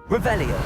Revelio.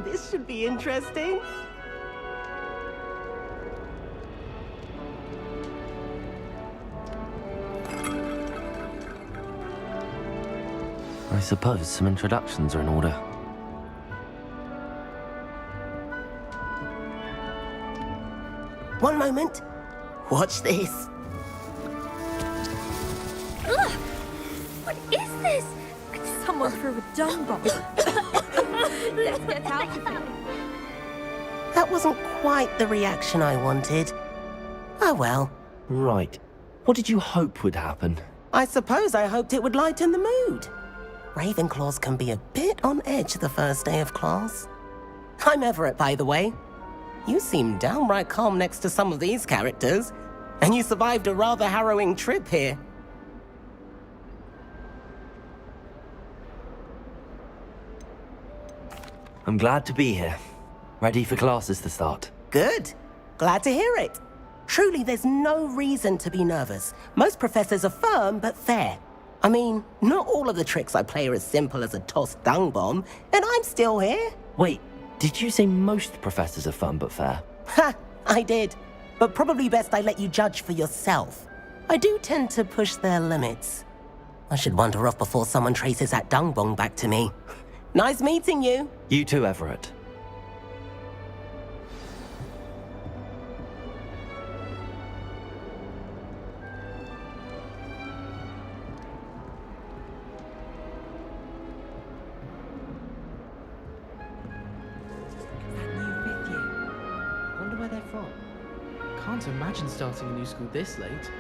This should be interesting. I suppose some introductions are in order. One moment. Watch this. Ugh! What is this? Someone threw a dung bomb. Let's get out of here. That wasn't quite the reaction I wanted. Oh well. Right. What did you hope would happen? I suppose I hoped it would lighten the mood. Ravenclaws can be a bit on edge the first day of class. I'm Everett, by the way. You seem downright calm next to some of these characters, and you survived a rather harrowing trip here. I'm glad to be here. Ready for classes to start. Good. Glad to hear it. Truly, there's no reason to be nervous. Most professors are firm but fair. I mean, not all of the tricks I play are as simple as a tossed dung bomb, and I'm still here. Wait, did you say most professors are fun but fair? Ha! I did. But probably best I let you judge for yourself. I do tend to push their limits. I should wander off before someone traces that dung bomb back to me. Nice meeting you. You too, Everett. Can't imagine starting a new school this late.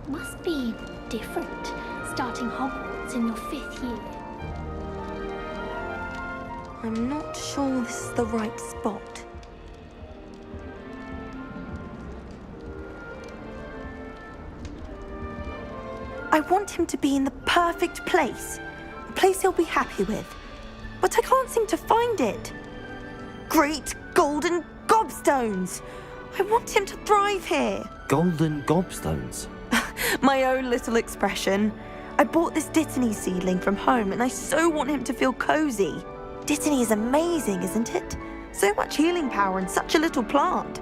Must be different, starting Hogwarts in your 5th year. I'm not sure this is the right spot. I want him to be in the perfect place. A place he'll be happy with. But I can't seem to find it. Great golden gobstones! I want him to thrive here. Golden gobstones? My own little expression. I bought this Dittany seedling from home and I so want him to feel cozy. Dittany is amazing, isn't it? So much healing power in such a little plant.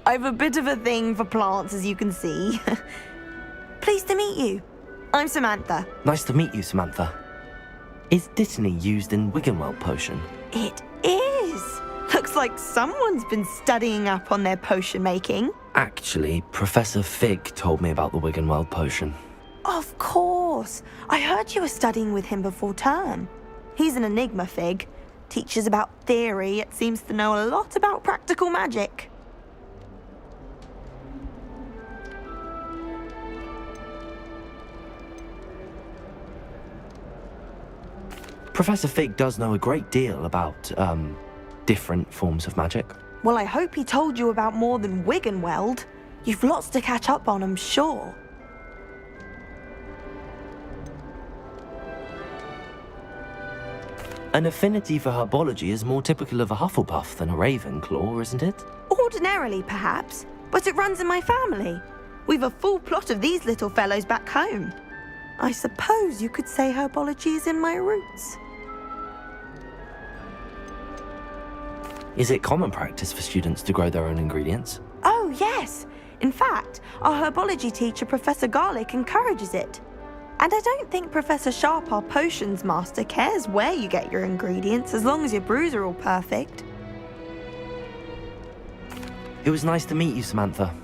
I've a bit of a thing for plants, as you can see. Pleased to meet you. I'm Samantha. Nice to meet you, Samantha. Is Dittany used in Wiggenweld potion? It is. Looks like someone's been studying up on their potion making. Actually, Professor Fig told me about the Wiggenweld potion. Of course. I heard you were studying with him before term. He's an enigma, Fig. Teaches about theory, yet seems to know a lot about practical magic. Professor Fig does know a great deal about, different forms of magic. Well, I hope he told you about more than Wiggenweld. You've lots to catch up on, I'm sure. An affinity for herbology is more typical of a Hufflepuff than a Ravenclaw, isn't it? Ordinarily, perhaps, but it runs in my family. We've a full plot of these little fellows back home. I suppose you could say herbology is in my roots. Is it common practice for students to grow their own ingredients? Oh, yes. In fact, our herbology teacher, Professor Garlick, encourages it. And I don't think Professor Sharp, our potions master, cares where you get your ingredients as long as your brews are all perfect. It was nice to meet you, Samantha.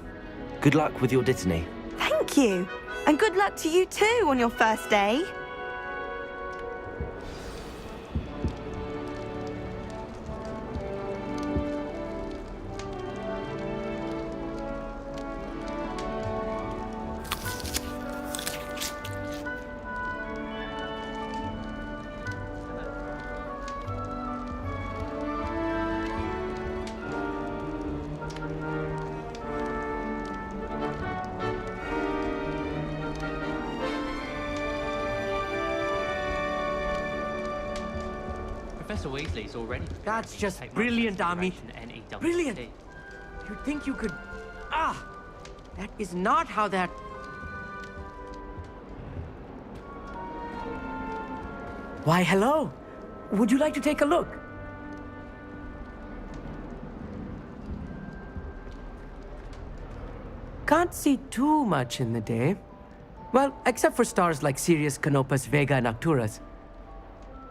Good luck with your dittany. Thank you. And good luck to you too on your first day. Professor Weasley's already. That's just Take my brilliant, first Ami. direction and eat Brilliant. tea. You'd think you could... Ah! That is not how that... Why, hello. Would you like to take a look? Can't see too much in the day. Well, except for stars like Sirius, Canopus, Vega, and Arcturus.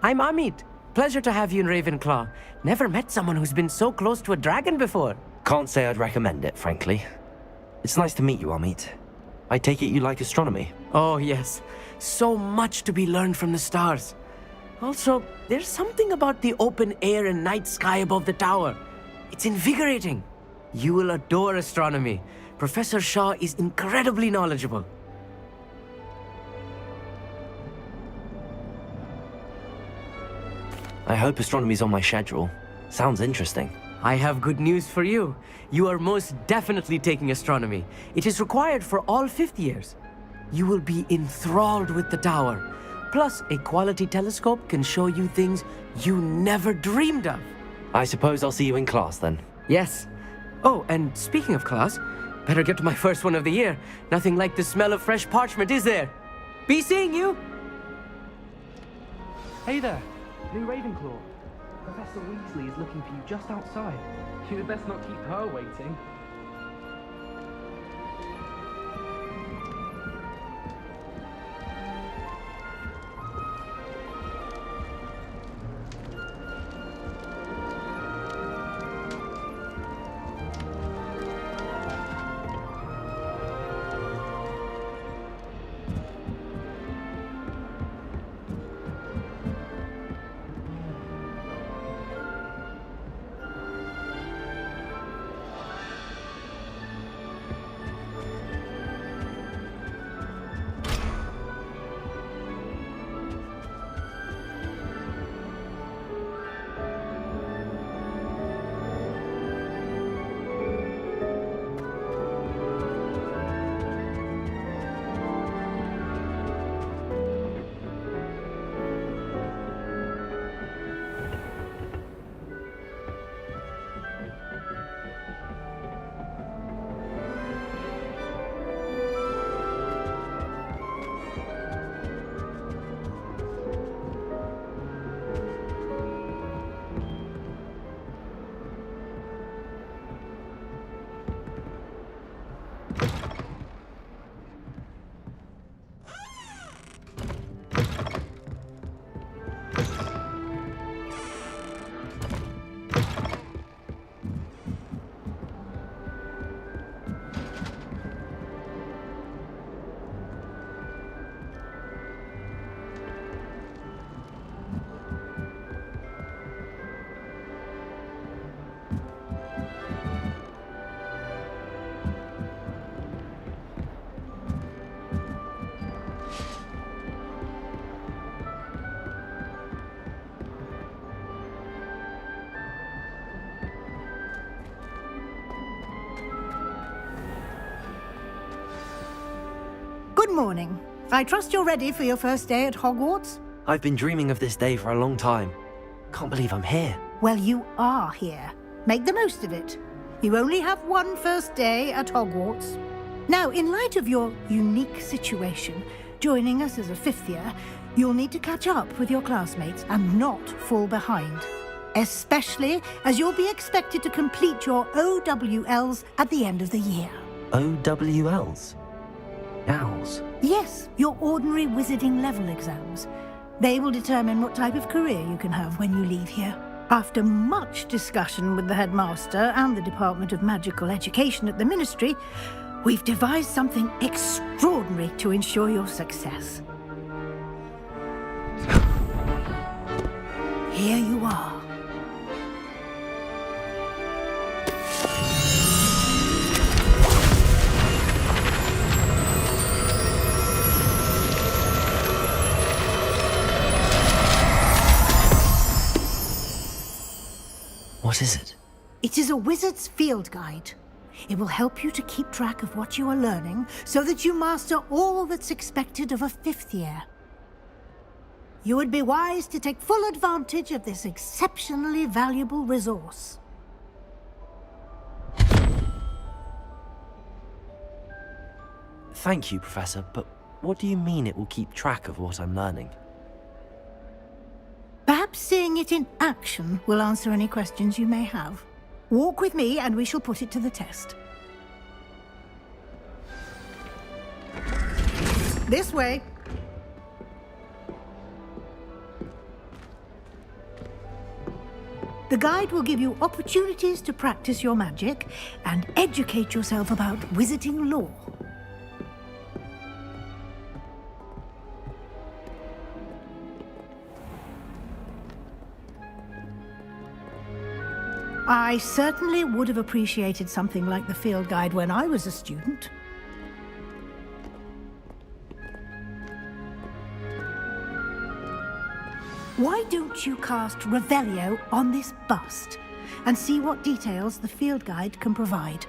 I'm Amit. Pleasure to have you in Ravenclaw. Never met someone who's been so close to a dragon before. Can't say I'd recommend it, frankly. It's nice to meet you, Amit. I take it you like astronomy. Oh, yes. So much to be learned from the stars. Also, there's something about the open air and night sky above the tower. It's invigorating. You will adore astronomy. Professor Shaw is incredibly knowledgeable. I hope astronomy's on my schedule. Sounds interesting. I have good news for you. You are most definitely taking astronomy. It is required for all fifth years. You will be enthralled with the tower. Plus, a quality telescope can show you things you never dreamed of. I suppose I'll see you in class then. Yes. Oh, and speaking of class, better get to my first one of the year. Nothing like the smell of fresh parchment, is there? Be seeing you! Hey there, new Ravenclaw. Professor Weasley is looking for you just outside. You'd best not keep her waiting. Good morning. I trust you're ready for your first day at Hogwarts? I've been dreaming of this day for a long time. Can't believe I'm here. Well, you are here. Make the most of it. You only have one first day at Hogwarts. Now, in light of your unique situation, joining us as a fifth year, you'll need to catch up with your classmates and not fall behind. Especially as you'll be expected to complete your OWLs at the end of the year. OWLs? Owls? Yes, your ordinary wizarding level exams. They will determine what type of career you can have when you leave here. After much discussion with the headmaster and the Department of Magical Education at the Ministry, we've devised something extraordinary to ensure your success. Here you are. What is it? It is a wizard's field guide. It will help you to keep track of what you are learning so that you master all that's expected of a fifth year. You would be wise to take full advantage of this exceptionally valuable resource. Thank you, Professor, but what do you mean it will keep track of what I'm learning? Perhaps seeing it in action will answer any questions you may have. Walk with me and we shall put it to the test. This way. The guide will give you opportunities to practice your magic and educate yourself about wizarding lore. I certainly would have appreciated something like the field guide when I was a student. Why don't you cast Revelio on this bust and see what details the field guide can provide?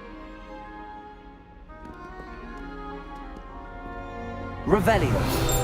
Revelio!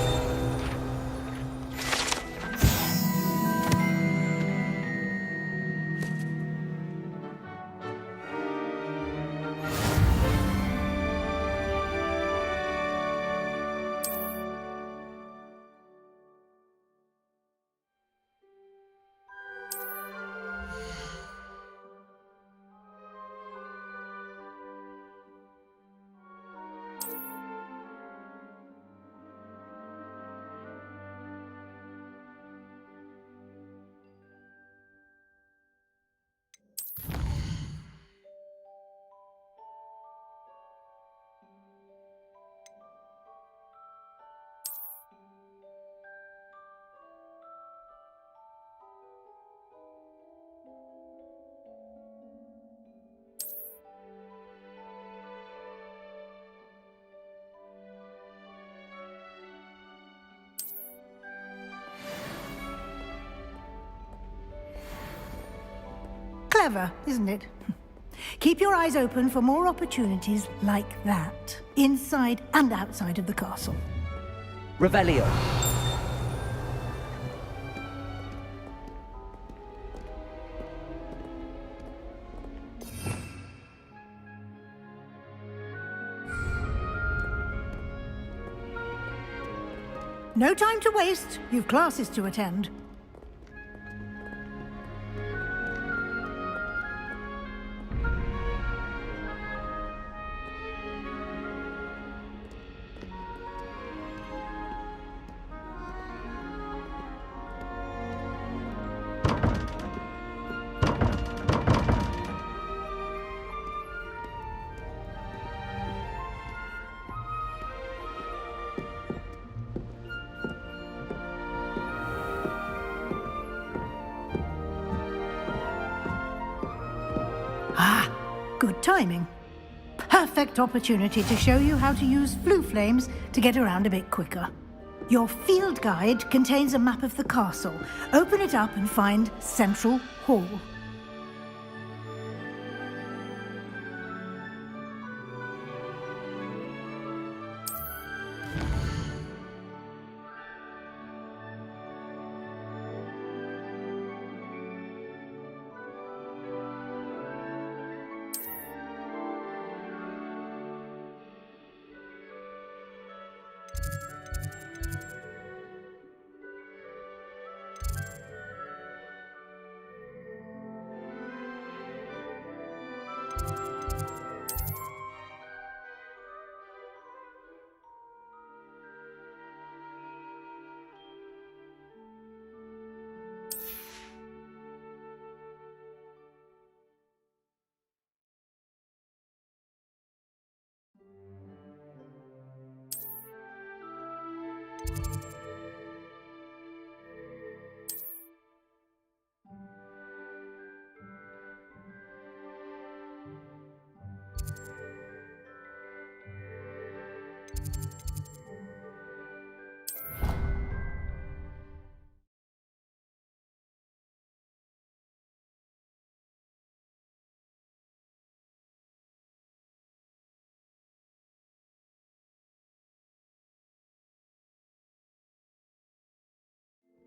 Clever, isn't it? Keep your eyes open for more opportunities like that, inside and outside of the castle. Revelio! No time to waste. You've classes to attend. Ah, good timing. Perfect opportunity to show you how to use flue flames to get around a bit quicker. Your field guide contains a map of the castle. Open it up and find Central Hall.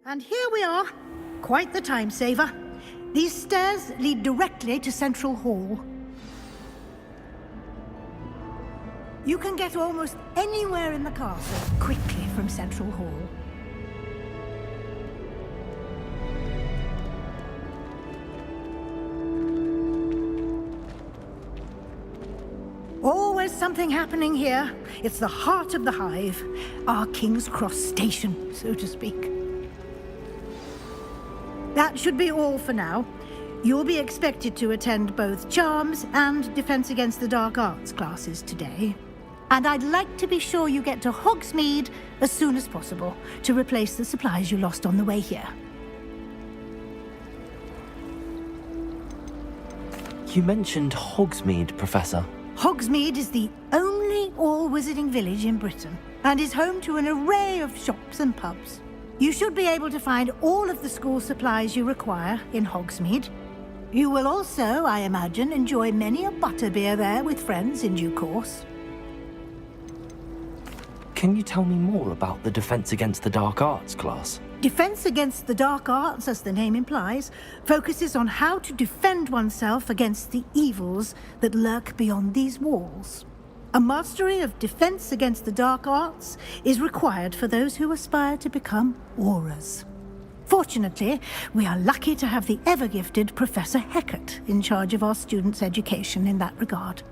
And here we are. Quite the time saver. These stairs lead directly to Central Hall. You can get almost anywhere in the castle quickly from Central Hall. Always something happening here. It's the heart of the hive, our King's Cross station, so to speak. That should be all for now. You'll be expected to attend both Charms and Defense Against the Dark Arts classes today. And I'd like to be sure you get to Hogsmeade as soon as possible to replace the supplies you lost on the way here. You mentioned Hogsmeade, Professor. Hogsmeade is the only all-wizarding village in Britain and is home to an array of shops and pubs. You should be able to find all of the school supplies you require in Hogsmeade. You will also, I imagine, enjoy many a butterbeer there with friends in due course. Can you tell me more about the Defense Against the Dark Arts class? Defense Against the Dark Arts, as the name implies, focuses on how to defend oneself against the evils that lurk beyond these walls. A mastery of Defense Against the Dark Arts is required for those who aspire to become Aurors. Fortunately, we are lucky to have the ever-gifted Professor Hecat in charge of our students' education in that regard.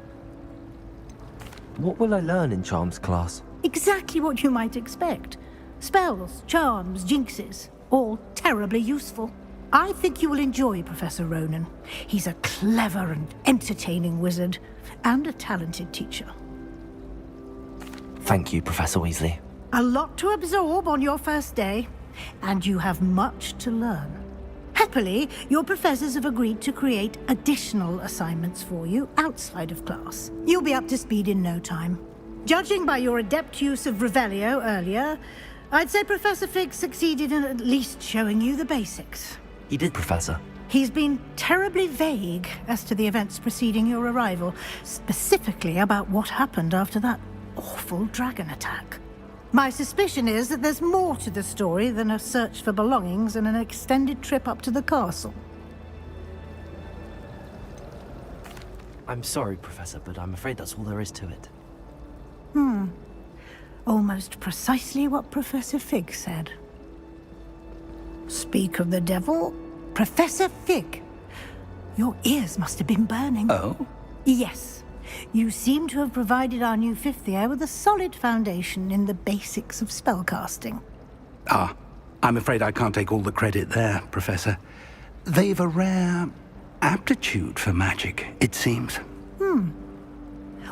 What will I learn in Charms class? Exactly what you might expect. Spells, charms, jinxes, all terribly useful. I think you will enjoy Professor Ronan. He's a clever and entertaining wizard, and a talented teacher. Thank you, Professor Weasley. A lot to absorb on your first day, and you have much to learn. Happily, your professors have agreed to create additional assignments for you outside of class. You'll be up to speed in no time. Judging by your adept use of Revelio earlier, I'd say Professor Fig succeeded in at least showing you the basics. He did, Professor. He's been terribly vague as to the events preceding your arrival, specifically about what happened after that awful dragon attack. My suspicion is that there's more to the story than a search for belongings and an extended trip up to the castle. I'm sorry, Professor, but I'm afraid that's all there is to it. Almost precisely what Professor Fig said. Speak of the devil, Professor Fig. Your ears must have been burning. Oh? Yes. You seem to have provided our new fifth year with a solid foundation in the basics of spellcasting. Ah, I'm afraid I can't take all the credit there, Professor. They've a rare aptitude for magic, it seems. Well,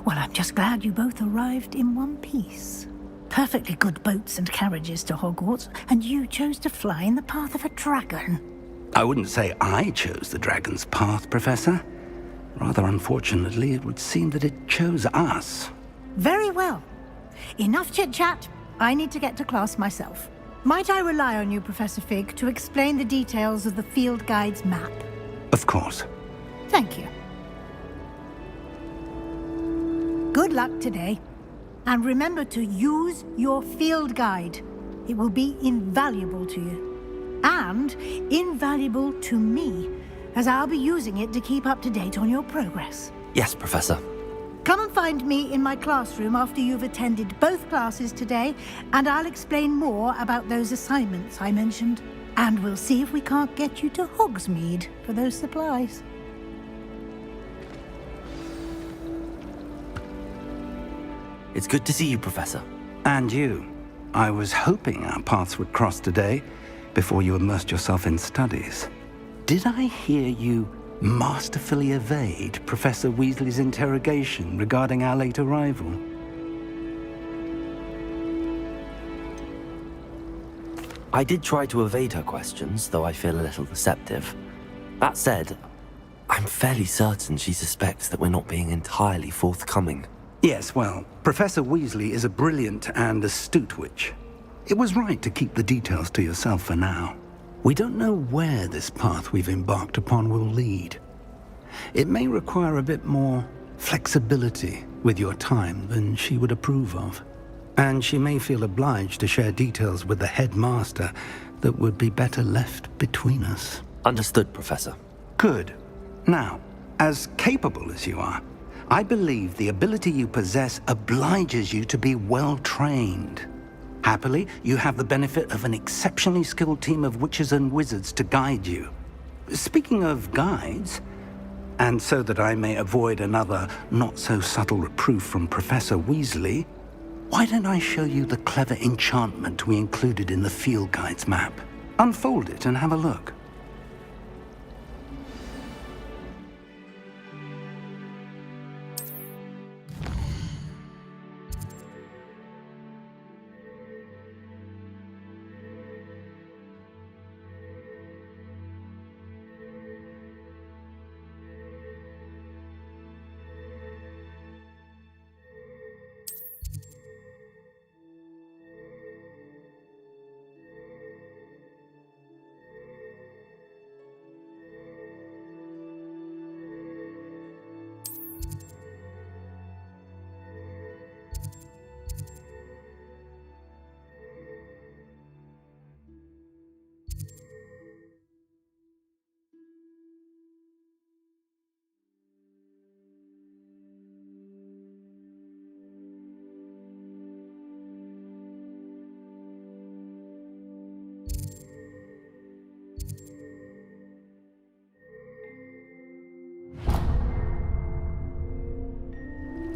I'm just glad you both arrived in one piece. Perfectly good boats and carriages to Hogwarts, and you chose to fly in the path of a dragon. I wouldn't say I chose the dragon's path, Professor. Rather unfortunately, it would seem that it chose us. Very well. Enough chit-chat. I need to get to class myself. Might I rely on you, Professor Fig, to explain the details of the field guide's map? Of course. Thank you. Good luck today. And remember to use your field guide. It will be invaluable to you. And invaluable to me, as I'll be using it to keep up to date on your progress. Yes, Professor. Come and find me in my classroom after you've attended both classes today, and I'll explain more about those assignments I mentioned. And we'll see if we can't get you to Hogsmeade for those supplies. It's good to see you, Professor. And you. I was hoping our paths would cross today, before you immersed yourself in studies. Did I hear you masterfully evade Professor Weasley's interrogation regarding our late arrival? I did try to evade her questions, though I feel a little deceptive. That said, I'm fairly certain she suspects that we're not being entirely forthcoming. Yes, well, Professor Weasley is a brilliant and astute witch. It was right to keep the details to yourself for now. We don't know where this path we've embarked upon will lead. It may require a bit more flexibility with your time than she would approve of. And she may feel obliged to share details with the headmaster that would be better left between us. Understood, Professor. Good. Now, as capable as you are, I believe the ability you possess obliges you to be well trained. Happily, you have the benefit of an exceptionally skilled team of witches and wizards to guide you. Speaking of guides, and so that I may avoid another not-so-subtle reproof from Professor Weasley, why don't I show you the clever enchantment we included in the field guide's map? Unfold it and have a look.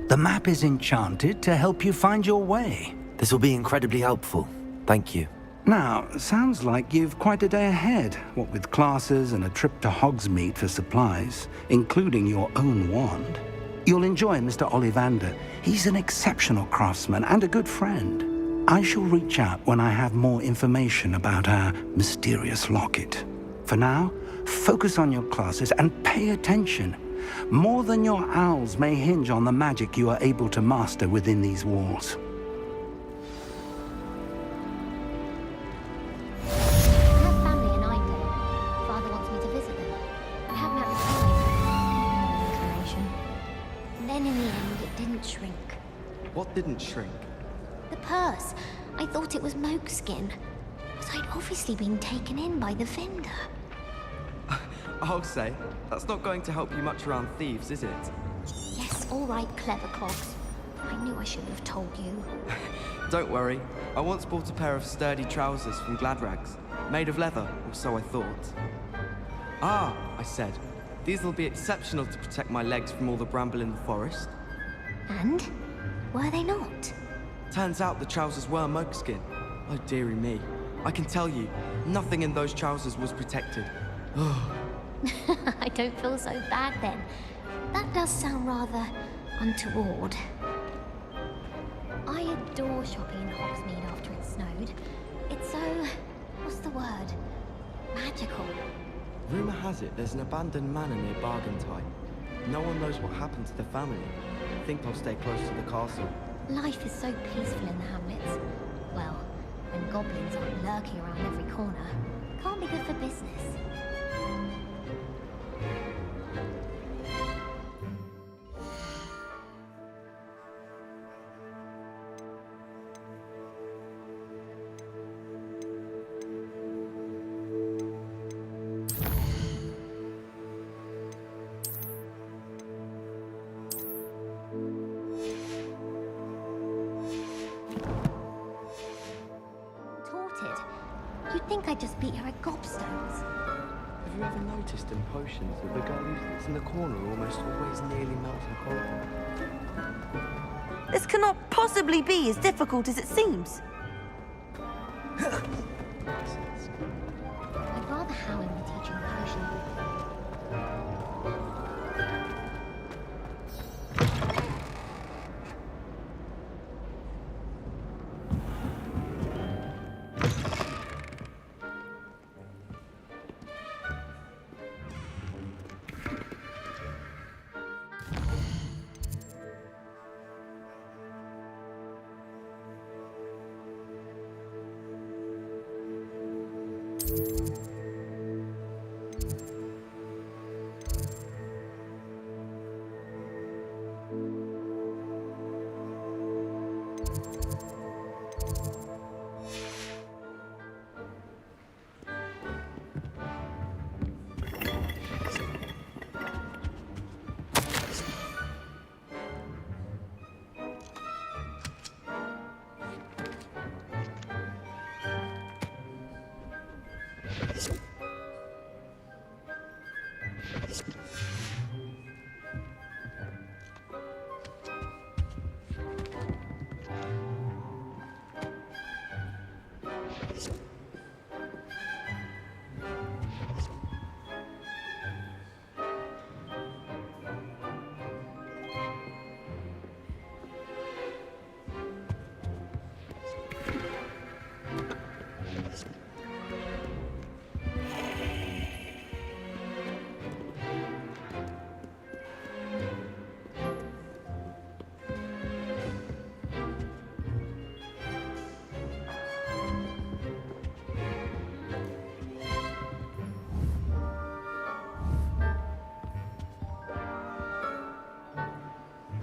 The map is enchanted to help you find your way. This will be incredibly helpful. Thank you. Now, sounds like you've quite a day ahead, what with classes and a trip to Hogsmeade for supplies, including your own wand. You'll enjoy Mr. Ollivander. He's an exceptional craftsman and a good friend. I shall reach out when I have more information about our mysterious locket. For now, focus on your classes and pay attention. More than your owls may hinge on the magic you are able to master within these walls. I have family in Idaho. Father wants me to visit them. I have met inclination. Then in the end, it didn't shrink. What didn't shrink? The purse. I thought it was moke skin. But I'd obviously been taken in by the vendor. I'll say, that's not going to help you much around thieves, is it? Yes, all right, clever clogs. I knew I shouldn't have told you. Don't worry. I once bought a pair of sturdy trousers from Gladrags, made of leather, or so I thought. Ah, I said, these will be exceptional to protect my legs from all the bramble in the forest. And? Were they not? Turns out the trousers were mokeskin. Oh, dearie me. I can tell you, nothing in those trousers was protected. I don't feel so bad then. That does sound rather untoward. I adore shopping in Hogsmeade after it snowed. It's so... what's the word? Magical. Rumor has it there's an abandoned manor near Bargentine. No one knows what happened to the family. I think I'll stay close to the castle. Life is so peaceful in the hamlets. Well, when goblins aren't lurking around every corner, can't be good for business. You'd think I just beat her at gobstones. Have you ever noticed in potions that the girl who sits in the corner almost always nearly melts her cauldron? This cannot possibly be as difficult as it seems. I'd rather Howin be teaching potion.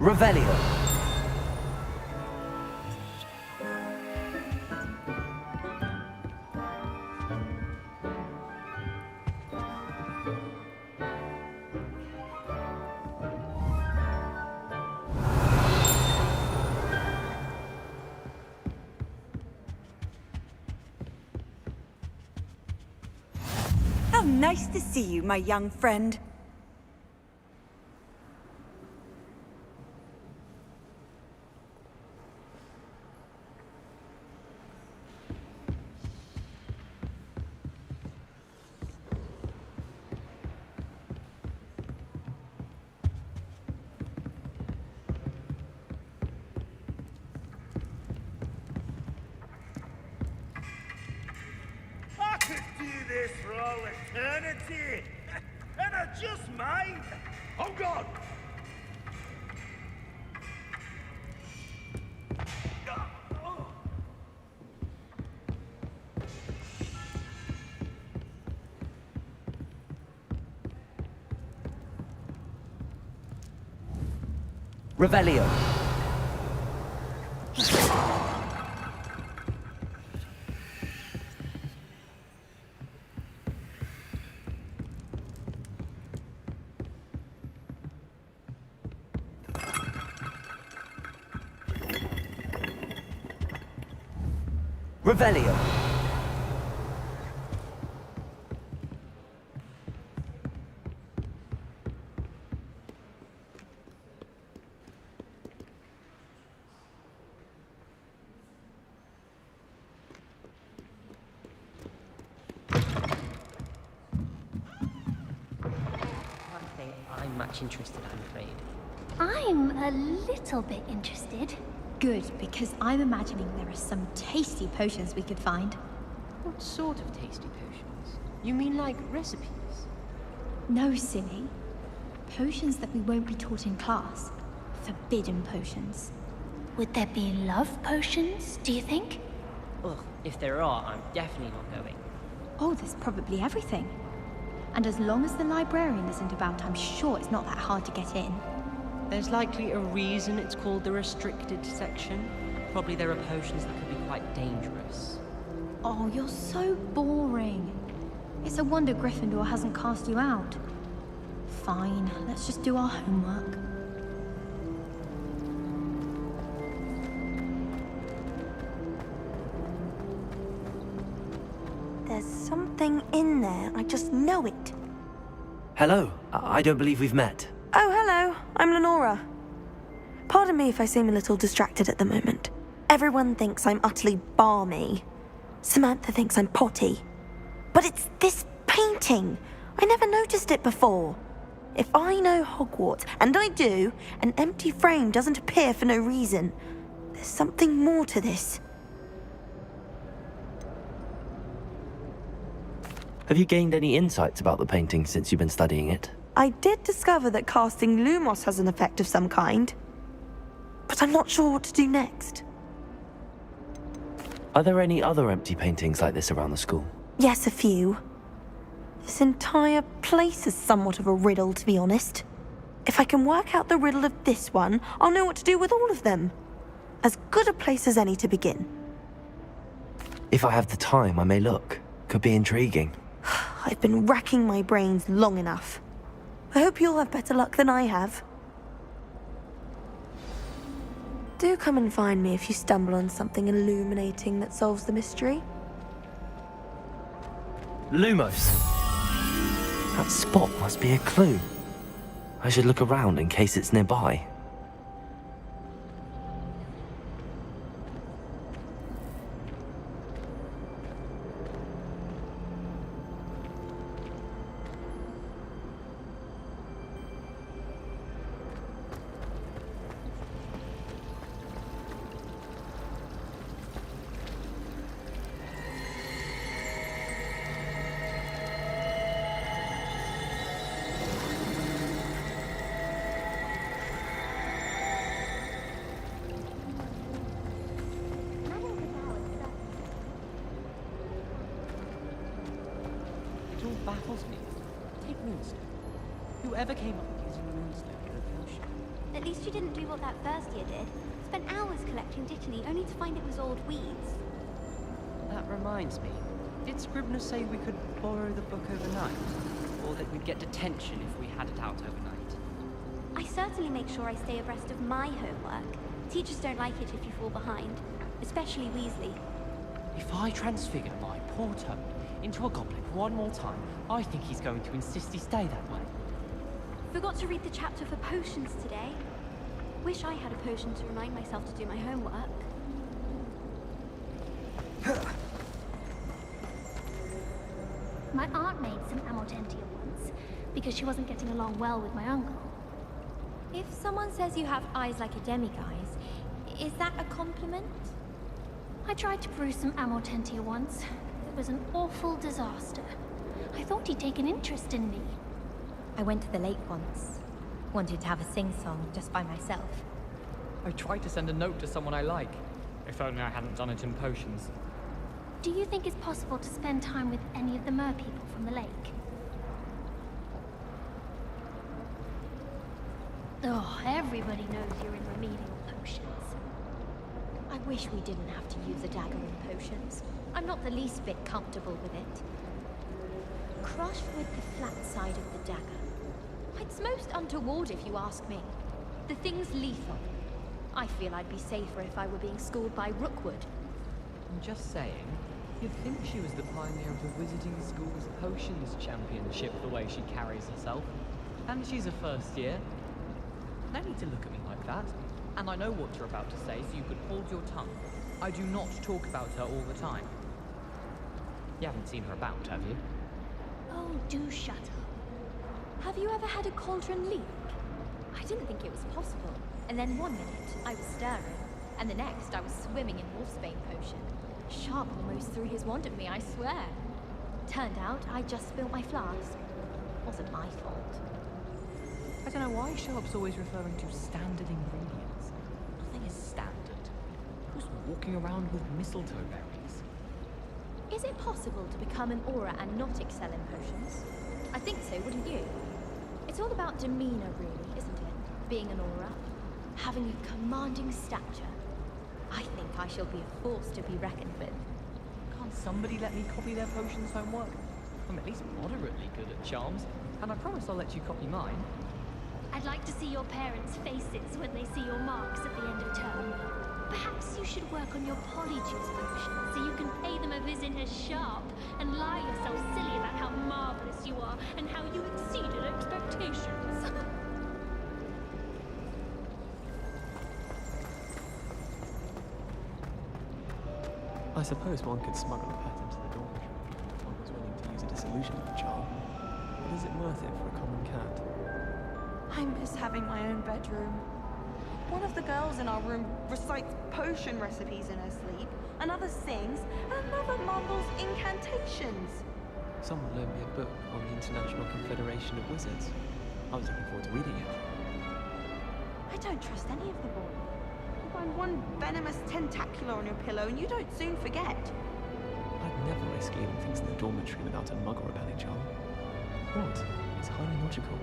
Revelio. How nice to see you, my young friend. I could do this for all eternity, and I just might. I'm gone. Revelio. Revelio. I'm much interested, I'm afraid. I'm a little bit interested. Good, because I'm imagining there are some tasty potions we could find. What sort of tasty potions? You mean like recipes? No, silly. Potions that we won't be taught in class. Forbidden potions. Would there be love potions, do you think? Ugh, if there are, I'm definitely not going. Oh, there's probably everything. And as long as the librarian isn't about, I'm sure it's not that hard to get in. There's likely a reason it's called the restricted section. Probably there are potions that could be quite dangerous. Oh, you're so boring. It's a wonder Gryffindor hasn't cast you out. Fine, let's just do our homework. There's something in there. I just know it. Hello. I don't believe we've met. Oh, hello. I'm Lenora. Pardon me if I seem a little distracted at the moment. Everyone thinks I'm utterly balmy. Samantha thinks I'm potty. But it's this painting. I never noticed it before. If I know Hogwarts, and I do, an empty frame doesn't appear for no reason. There's something more to this. Have you gained any insights about the painting since you've been studying it? I did discover that casting Lumos has an effect of some kind. But I'm not sure what to do next. Are there any other empty paintings like this around the school? Yes, a few. This entire place is somewhat of a riddle, to be honest. If I can work out the riddle of this one, I'll know what to do with all of them. As good a place as any to begin. If I have the time, I may look. Could be intriguing. I've been racking my brains long enough. I hope you'll have better luck than I have. Do come and find me if you stumble on something illuminating that solves the mystery. Lumos. That spot must be a clue. I should look around in case it's nearby. It all baffles me. Take Moonstone. Whoever came up with using Moonstone for a potion? At least you didn't do what that first year did. Spent hours collecting Dittany only to find it was old weeds. That reminds me. Did Scribner say we could borrow the book overnight? Or that we'd get detention if we had it out overnight? I certainly make sure I stay abreast of my homework. Teachers don't like it if you fall behind, especially Weasley. If I transfigure my poor Toad into a goblin one more time, I think he's going to insist he stay that way. Forgot to read the chapter for potions today. Wish I had a potion to remind myself to do my homework. My aunt made some Amortentia once, because she wasn't getting along well with my uncle. If someone says you have eyes like a demiguise, is that a compliment? I tried to brew some Amortentia once. It was an awful disaster. I thought he'd take an interest in me. I went to the lake once. Wanted to have a sing-song just by myself. I tried to send a note to someone I like. If only I hadn't done it in potions. Do you think it's possible to spend time with any of the merpeople from the lake? Oh, everybody knows you're in remedial potions. I wish we didn't have to use a dagger in potions. I'm not the least bit comfortable with it. Crushed with the flat side of the dagger. It's most untoward if you ask me. The thing's lethal. I feel I'd be safer if I were being schooled by Rookwood. I'm just saying, you'd think she was the pioneer of the Wizarding School's Potions Championship the way she carries herself. And she's a first year. No need to look at me like that. And I know what you're about to say, so you could hold your tongue. I do not talk about her all the time. You haven't seen her about, have you? Oh, do shut up. Have you ever had a cauldron leak? I didn't think it was possible. And then one minute, I was stirring. And the next, I was swimming in Wolfsbane potion. Sharp almost threw his wand at me, I swear. Turned out, I just spilled my flask. Wasn't my fault. I don't know why Sharp's always referring to standard ingredients. Nothing is standard. Who's walking around with mistletoe berries? Is it possible to become an aura and not excel in potions? I think so, wouldn't you? It's all about demeanor, really, isn't it? Being an aura. Having a commanding stature. I think I shall be a force to be reckoned with. Can't somebody let me copy their potions homework? I'm at least moderately good at charms, and I promise I'll let you copy mine. I'd like to see your parents' faces when they see your marks at the end of term. Perhaps you should work on your polyjuice potion so you can pay them a visit as Sharp and lie yourself silly about how marvelous you are and how you exceeded expectations. I suppose one could smuggle a pet into the dormitory if one was willing to use a disillusionment charm. But is it worth it for a common cat? I miss having my own bedroom. One of the girls in our room recites potion recipes in her sleep, another sings, and another mumbles incantations. Someone loaned me a book on the International Confederation of Wizards. I was looking forward to reading it. I don't trust any of the boys. You find one venomous tentacular on your pillow and you don't soon forget. I'd never risk leaving things in the dormitory without a muggle repelling charm. What? It's highly logical.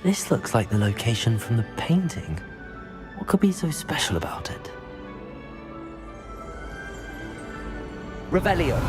This looks like the location from the painting. What could be so special about it? Revelio.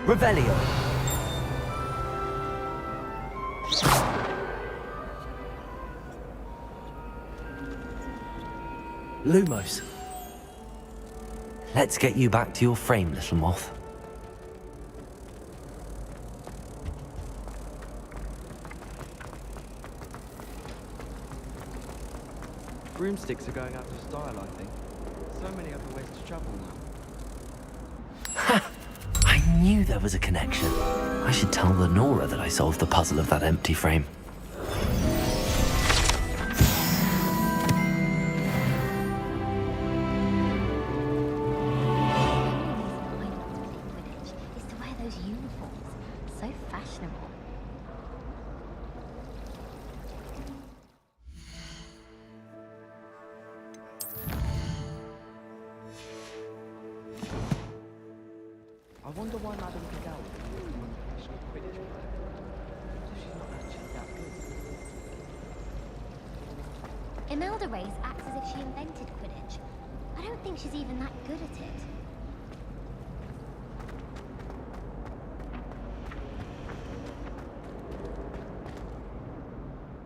Revelio. Lumos. Let's get you back to your frame, little moth. Broomsticks are going out of style, I think. So many other ways to travel now. Ha! I knew there was a connection. I should tell Lenora that I solved the puzzle of that empty frame. Is to wear those uniforms. So fashionable. I wonder why Madame Cadell would be a professional Quidditch player. What if she's not actually that good? Imelda Reyes acts as if she invented Quidditch. I don't think she's even that good at it.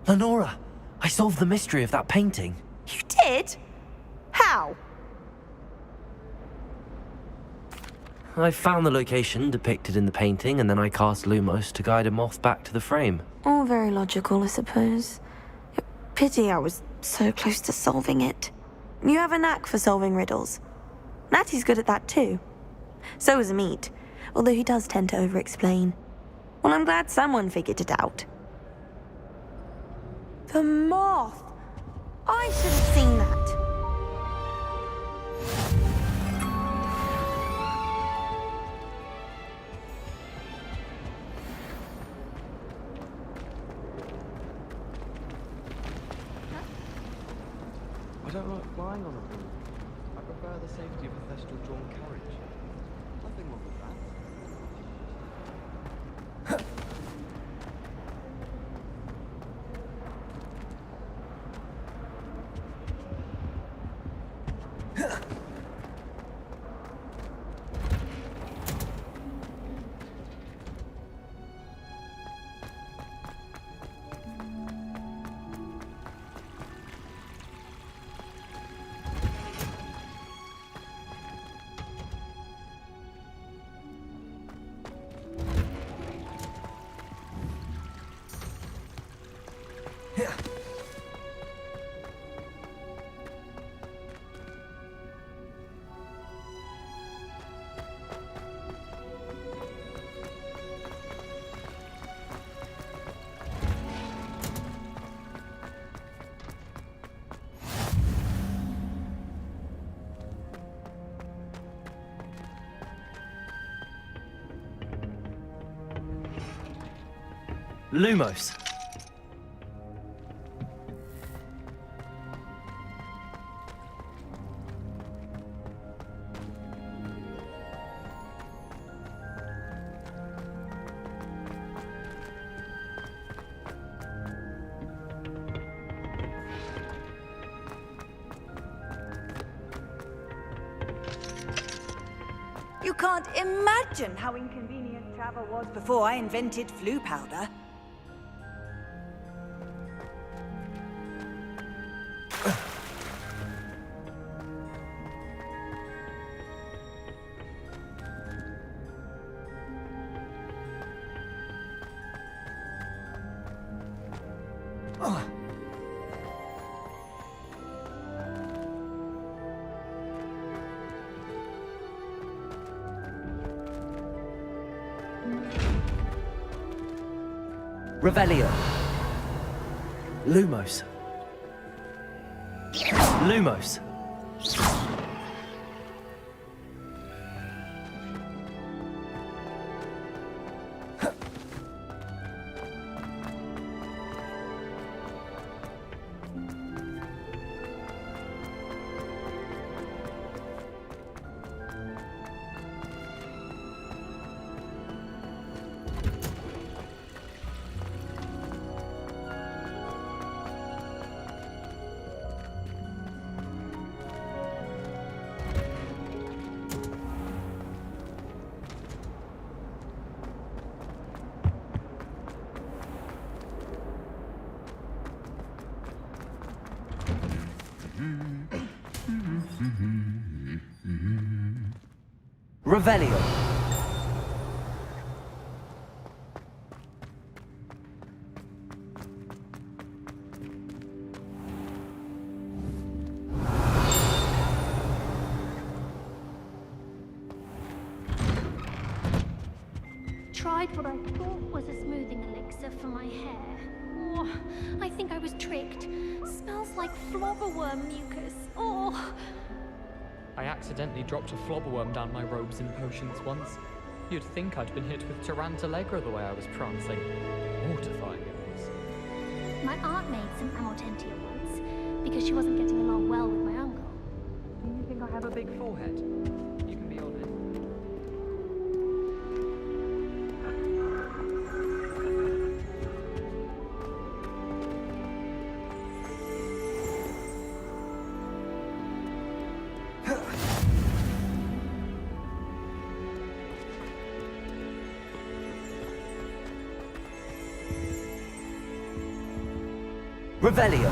Lenora, I solved the mystery of that painting. You did? How? I found the location depicted in the painting, and then I cast Lumos to guide a moth back to the frame. All very logical, I suppose. Pity I was so close to solving it. You have a knack for solving riddles. Natty's good at that too. So is Amit, although he does tend to over-explain. Well, I'm glad someone figured it out. The moth! I should have seen that. I don't like flying on a broom. I prefer the safety of a thestral-drawn carriage. Nothing wrong with that. Lumos. You can't imagine how inconvenient travel was before I invented flu powder. Revelio. Lumos. Lumos. Revelio. Tried what I thought was a smoothing elixir for my hair. Oh, I think I was tricked. Smells like flobberworm mucus. Oh. I accidentally dropped a flobberworm down my robes and potions once. You'd think I'd been hit with Tarantallegra the way I was prancing. Mortifying it was. My aunt made some Amortentia once, because she wasn't getting along well with my uncle. Do you think I have a big forehead? You can be honest. Revelio.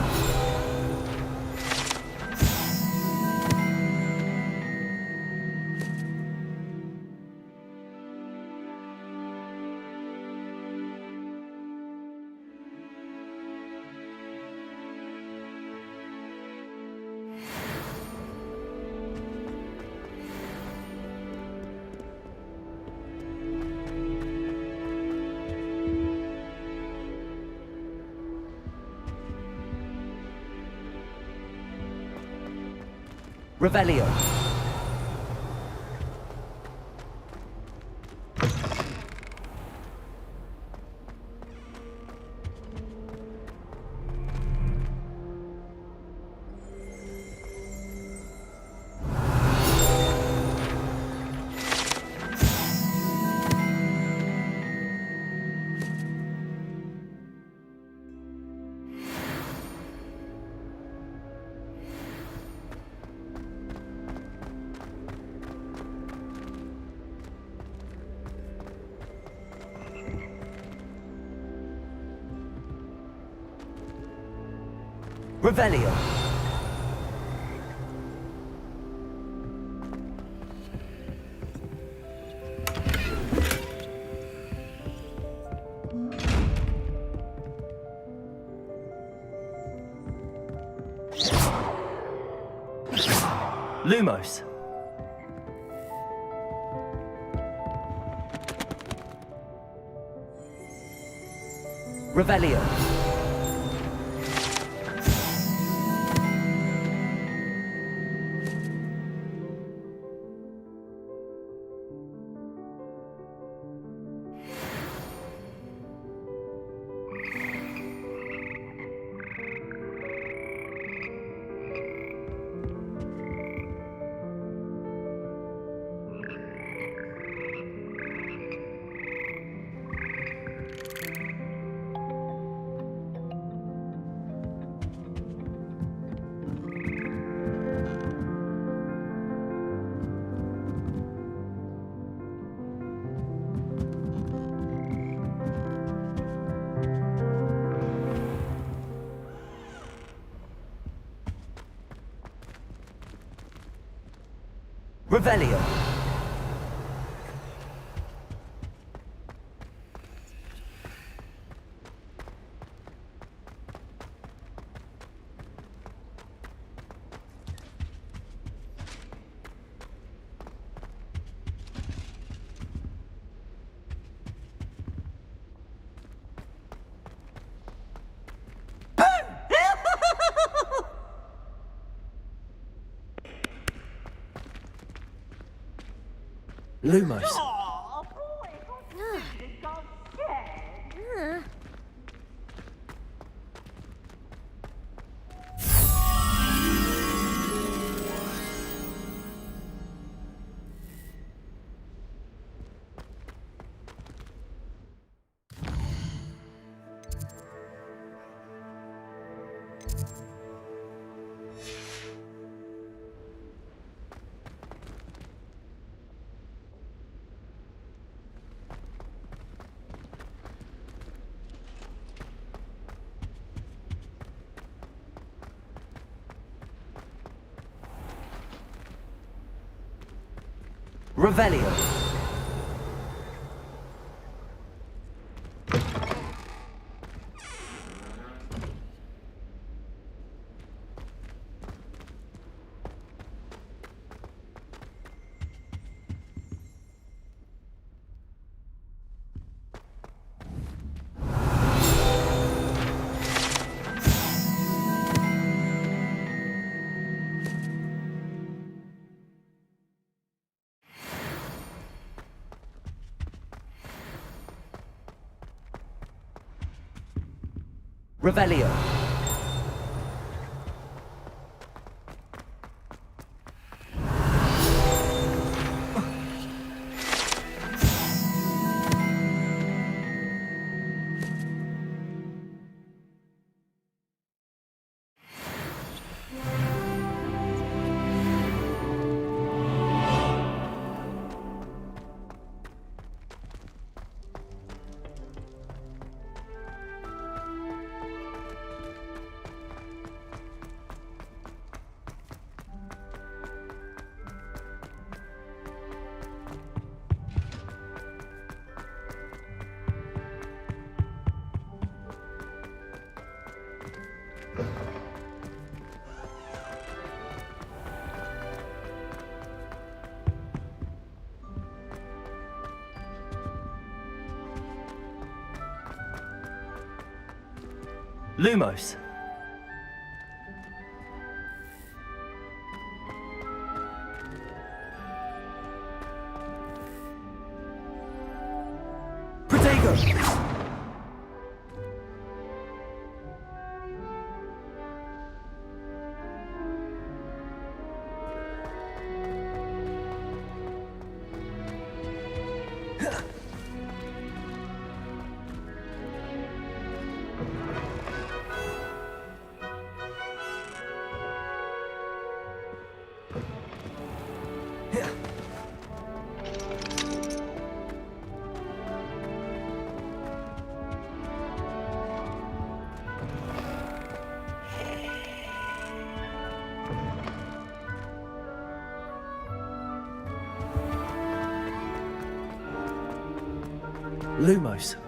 Revelio. Revelio. Lumos. Revelio. Revelio. Lumos. Revelio. Revelio. Lumos. Protego. Lumos.